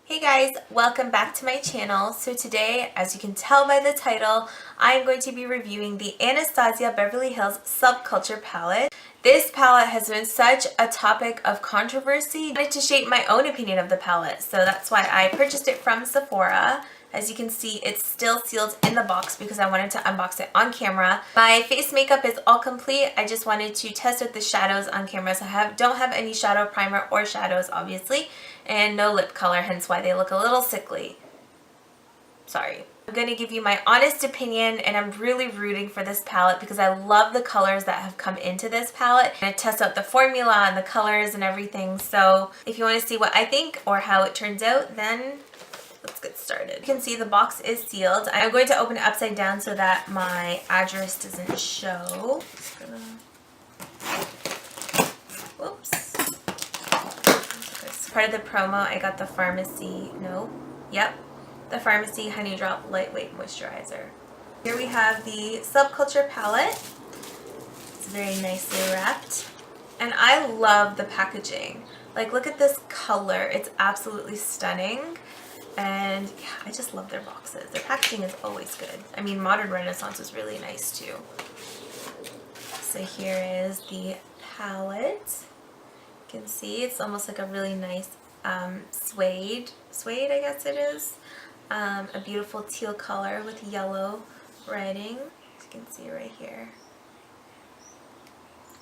Hey guys, welcome back to my channel. So today, as you can tell by the title, I am going to be reviewing the Anastasia Beverly Hills Subculture palette. This palette has been such a topic of controversy. I wanted to shape my own opinion of the palette, so that's why I purchased it from Sephora. As you can see, it's still sealed in the box because I wanted to unbox it on camera. My face makeup is all complete. I just wanted to test out the shadows on camera. So I don't have any shadow primer or shadows, obviously, and no lip color, hence why they look a little sickly. Sorry. I'm going to give you my honest opinion, and I'm really rooting for this palette because I love the colors that have come into this palette. I'm going to test out the formula and the colors and everything. So if you want to see what I think or how it turns out, then let's get started. You can see the box is sealed. I'm going to open it upside down so that my address doesn't show. Whoops. As part of the promo, I got the pharmacy, the pharmacy Honey Drop Lightweight Moisturizer. Here we have the Subculture palette. It's very nicely wrapped. And I love the packaging. Like, look at this color. It's absolutely stunning. And yeah, I just love their boxes. Their packaging is always good. I mean, Modern Renaissance is really nice too. So here is the palette. You can see it's almost like a really nice suede, I guess it is. A beautiful teal color with yellow writing, as you can see right here.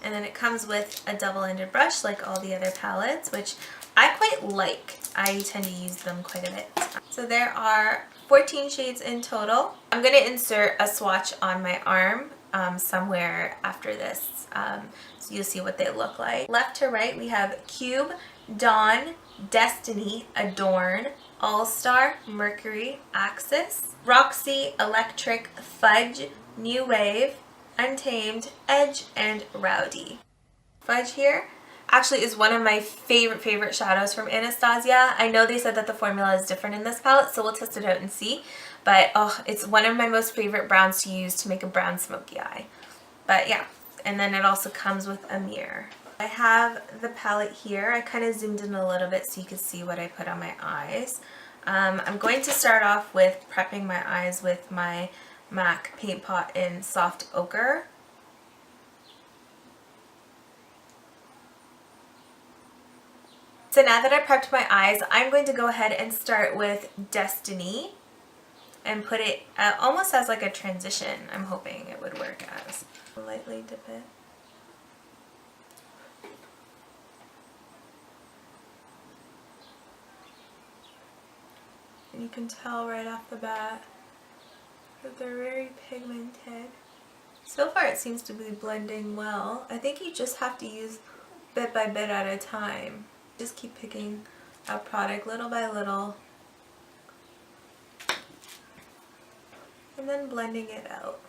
And then it comes with a double-ended brush like all the other palettes, which I quite like. I tend to use them quite a bit. So there are 14 shades in total. I'm going to insert a swatch on my arm somewhere after this, so you'll see what they look like. Left to right, we have Cube, Dawn, Destiny, Adorn, All-Star, Mercury, Axis, Roxy, Electric, Fudge, New Wave, Untamed, Edge, and Rowdy. Fudge here actually is one of my favorite shadows from Anastasia. I know they said that the formula is different in this palette, so we'll test it out and see. But oh, it's one of my most favorite browns to use to make a brown smoky eye. But yeah, and then it also comes with a mirror. I have the palette here. I kind of zoomed in a little bit so you can see what I put on my eyes. I'm going to start off with prepping my eyes with my MAC Paint Pot in Soft Ochre. So now that I prepped my eyes, I'm going to go ahead and start with Destiny and put it almost as like a transition. I'm hoping it would work as. Lightly dip it. And you can tell right off the bat that they're very pigmented. So far it seems to be blending well. I think you just have to use bit by bit at a time. Just keep picking a product little by little and then blending it out.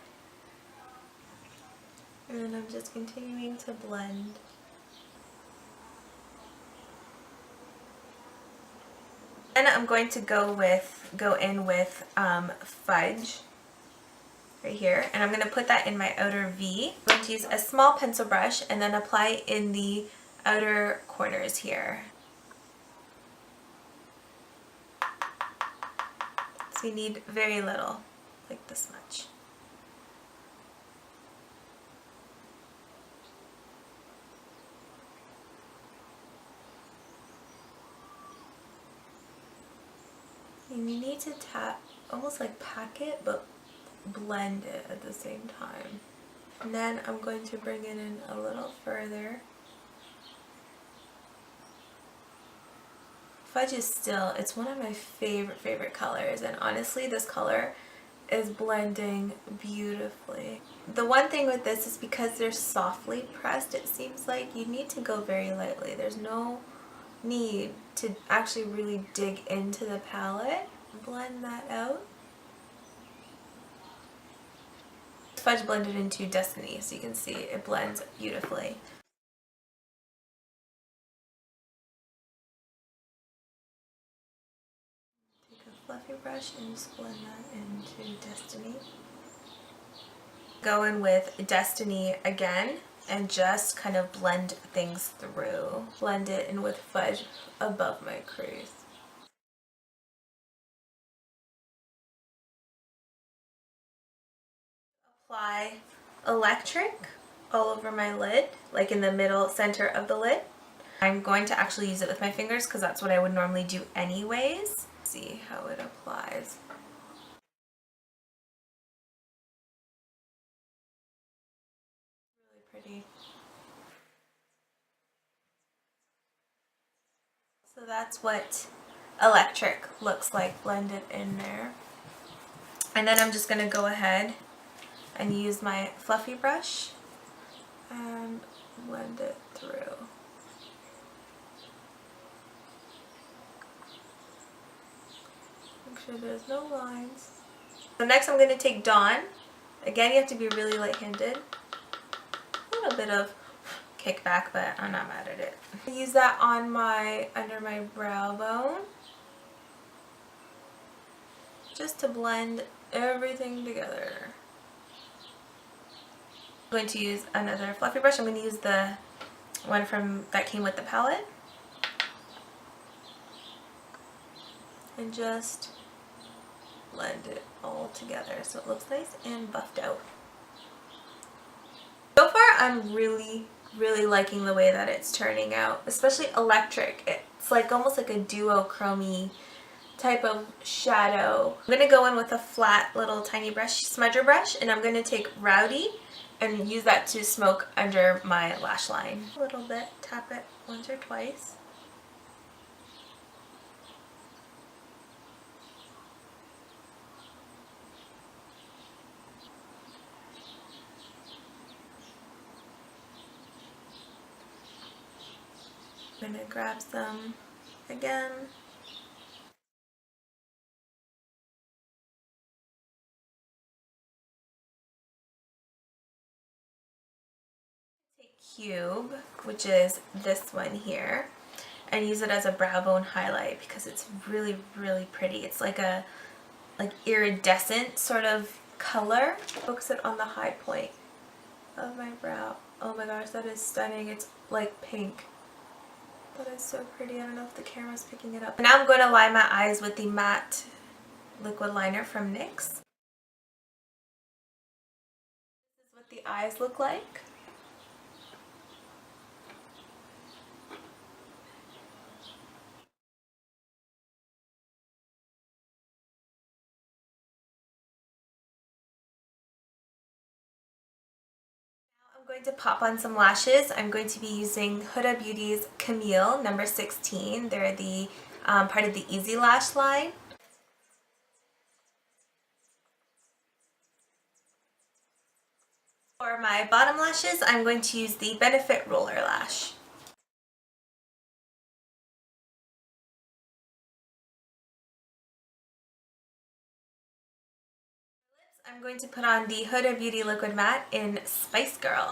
And then I'm just continuing to blend. Then I'm going to go in with Fudge right here, and I'm going to put that in my outer V. I'm going to use a small pencil brush and then apply in the outer corners here. So you need very little, like this much. And you need to tap, almost like pack it, but blend it at the same time. And then I'm going to bring it in a little further. Fudge is still, it's one of my favorite colors, and honestly this color is blending beautifully. The one thing with this is because they're softly pressed, it seems like you need to go very lightly. There's no need to actually really dig into the palette. Blend that out. Fudge blended into Destiny, so you can see it blends beautifully. Take a fluffy brush and just blend that into Destiny. Go in with Destiny again and just kind of blend things through. Blend it in with Fudge above my crease. Apply electric all over my lid, like in the middle center of the lid. I'm going to actually use it with my fingers because that's what I would normally do anyways. See how it applies. Really pretty. So that's what electric looks like blended in there. And then I'm just going to go ahead and use my fluffy brush and blend it through. Make sure there's no lines. So next I'm going to take Dawn. Again, you have to be really light-handed. A little bit of kickback, but I'm not mad at it. Use that on under my brow bone, just to blend everything together. I'm going to use another fluffy brush. I'm going to use the one that came with the palette, and just blend it all together so it looks nice and buffed out. So far, I'm really liking the way that it's turning out, especially electric. It's like almost like a duochrome type of shadow. I'm going to go in with a flat little tiny brush, smudger brush, and I'm going to take Rowdy and use that to smoke under my lash line. A little bit, tap it once or twice. I'm going to grab some again. Take Cube, which is this one here, and use it as a brow bone highlight because it's really pretty. It's like a iridescent sort of color. Focus it on the high point of my brow. Oh my gosh, that is stunning. It's like pink. That is so pretty. I don't know if the camera's picking it up. Now I'm going to line my eyes with the matte liquid liner from NYX. This is what the eyes look like. I'm going to pop on some lashes. I'm going to be using Huda Beauty's Camille number 16. They're the part of the Easy Lash line. For my bottom lashes, I'm going to use the Benefit Roller Lash. I'm going to put on the Huda Beauty Liquid Matte in Spice Girl.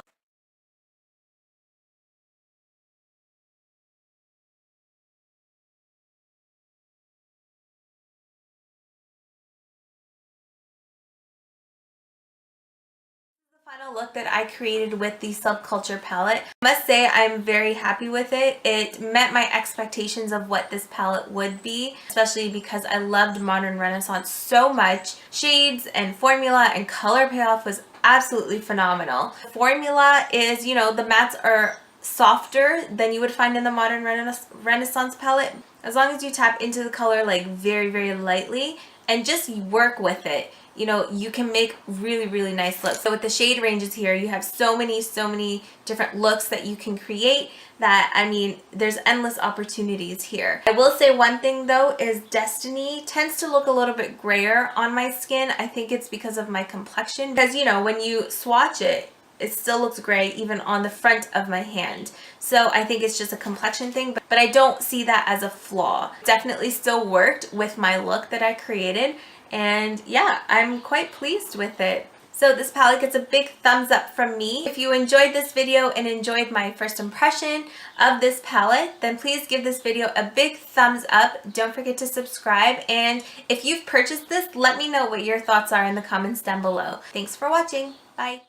Final look that I created with the Subculture palette. I must say I'm very happy with it. It met my expectations of what this palette would be, especially because I loved Modern Renaissance so much. Shades and formula and color payoff was absolutely phenomenal. The formula is, you know, the mattes are softer than you would find in the Modern Renaissance palette. As long as you tap into the color like very lightly and just work with it, you know, you can make really nice looks. So with the shade ranges here, you have so many different looks that you can create that, I mean, there's endless opportunities here. I will say one thing though is Destiny tends to look a little bit grayer on my skin. I think it's because of my complexion, because, you know, when you swatch it, it still looks gray even on the front of my hand. So I think it's just a complexion thing, but I don't see that as a flaw. Definitely still worked with my look that I created, and yeah, I'm quite pleased with it. So this palette gets a big thumbs up from me. If you enjoyed this video and enjoyed my first impression of this palette, then please give this video a big thumbs up. Don't forget to subscribe, and if you've purchased this, let me know what your thoughts are in the comments down below. Thanks for watching. Bye.